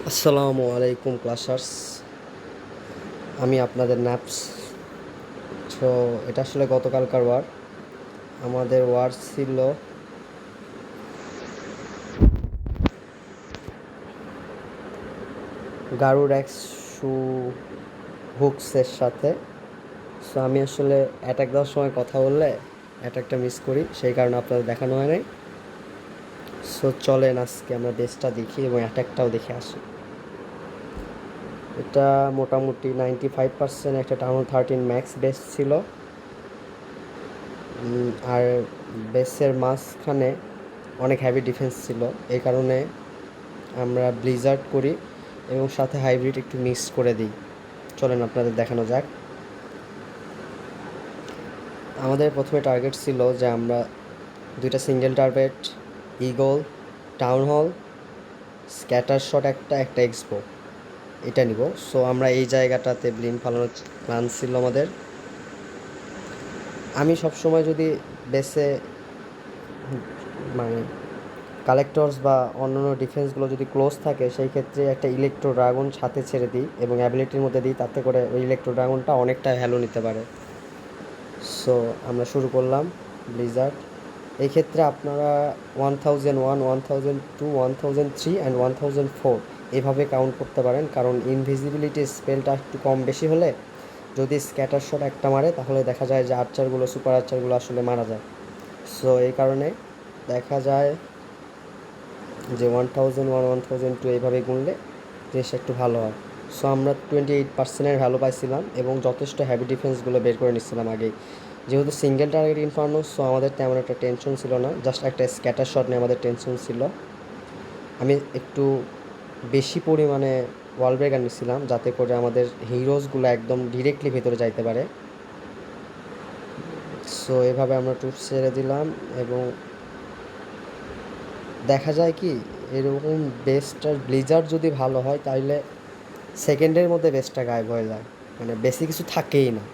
আসসালামু আলাইকুম ক্লাসার্স, আমি আপনাদের ন্যাপস। তো এটা আসলে গতকালকার ওয়ার। আমাদের ওয়ার ছিল গারুড এক্স শু হুকসের সাথে। সো আমি আসলে অ্যাটাক দেওয়ার সময় কথা বললে অ্যাটাকটা মিস করি, সেই কারণে আপনাদের দেখানো হয় নাই। সো চলেন আজকে আমরা বেসটা দেখি এবং অ্যাটাকটাও দেখে আসি। এটা মোটামুটি 95% একটা টাউন 13 ম্যাক্স বেস ছিল। আর বেসের মাঝখানে অনেক হ্যাভি ডিফেন্স ছিল, এই কারণে আমরা ব্লিজার্ড করি এবং সাথে হাইব্রিড একটু মিক্স করে দিই। চলেন আপনাদের দেখানো যাক। আমাদের প্রথমে টার্গেট ছিল যে আমরা দুইটা single target, eagle, town hall, scatter shot একটা একটা এক্সপো, এটা নিব। সো আমরা এই জায়গাটাতে ব্লিম ফালানোর প্ল্যান ছিল আমাদের। আমি সবসময় যদি বেসে মানে কালেক্টরস বা অন্যান্য ডিফেন্সগুলো যদি ক্লোজ থাকে, সেই ক্ষেত্রে একটা ইলেকট্রো ড্রাগন ছাতে ছেড়ে দিই এবং অ্যাবিলিটির মধ্যে দিই, তাতে করে ওই ইলেকট্রো ড্রাগনটা অনেকটা ভ্যালু নিতে পারে। সো আমরা শুরু করলাম ব্লিজার্ড। এই ক্ষেত্রে আপনারা 1001, 1002, 1003 অ্যান্ড 1004 এভাবে কাউন্ট করতে পারেন, কারণ ইনভিজিবিলিটি স্পেলটা একটু কম বেশি হলে যদি স্ক্যাটার শট একটা মারে তাহলে দেখা যায় যে আর্চারগুলো, সুপার আর্চারগুলো আসলে মারা যায়। সো এই কারণে দেখা যায় যে 1001, 1002 এইভাবে গুনলে জিনিসটা একটু ভালো হয়। সো আমরা 28%-এর ভ্যালু পাইছিলাম এবং যথেষ্ট হ্যাভি ডিফেন্সগুলো বের করে নিচ্ছিলাম আগেই। যেহেতু সিঙ্গেল টার্গেট ইনফার্নো, সো আমাদের তেমন একটা টেনশন ছিল না, জাস্ট একটা স্ক্যাটার শট নিয়ে আমাদের টেনশন ছিল। আমি একটু বেশি পরিমাণে ওয়াল ব্রেকার নিচ্ছিলাম যাতে করে আমাদের হিরোজগুলো একদম ডিরেক্টলি ভেতরে যাইতে পারে। সো এভাবে আমরা টুপস ছেড়ে দিলাম এবং দেখা যায় কি এরকম বেসটার ব্লিজার যদি ভালো হয় তাহলে সেকেন্ডের মধ্যে বেসটা গায়েব হয়ে যায়, মানে বেশি কিছু থাকেই না।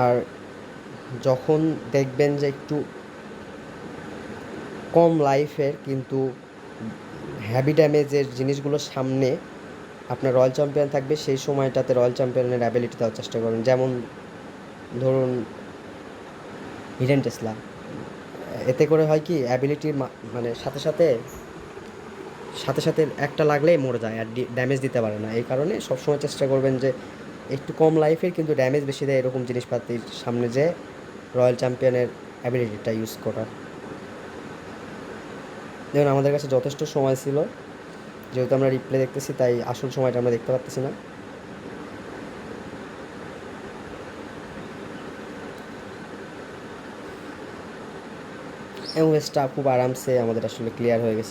আর যখন দেখবেন যে একটু কম লাইফের কিন্তু হ্যাভি ড্যামেজের জিনিসগুলোর সামনে আপনার রয়্যাল চ্যাম্পিয়ন থাকবে, সেই সময়টাতে রয়্যাল চ্যাম্পিয়নের অ্যাবিলিটি দেওয়ার চেষ্টা করুন। যেমন ধরুন হিডেন টেসলা, এতে করে হয় কি অ্যাবিলিটির মানে সাথে সাথে সাথে সাথে একটা লাগলেই মরে যায় আর ড্যামেজ দিতে পারে না। এই কারণে সবসময় চেষ্টা করবেন যে একটু কম লাইফের কিন্তু ড্যামেজ বেশি দেয় এরকম জিনিসপাতির সামনে যে রয়্যাল চ্যাম্পিয়নের অ্যাবিলিটিটা ইউজ করার। যেমন আমাদের কাছে যথেষ্ট সময় ছিল, যেহেতু আমরা রিপ্লে দেখতেছি তাই আসল সময়টা আমরা দেখতে পাচ্ছি না। এবং ম্যাচটা খুব আরামসে আমাদের আসলে ক্লিয়ার হয়ে গেছে।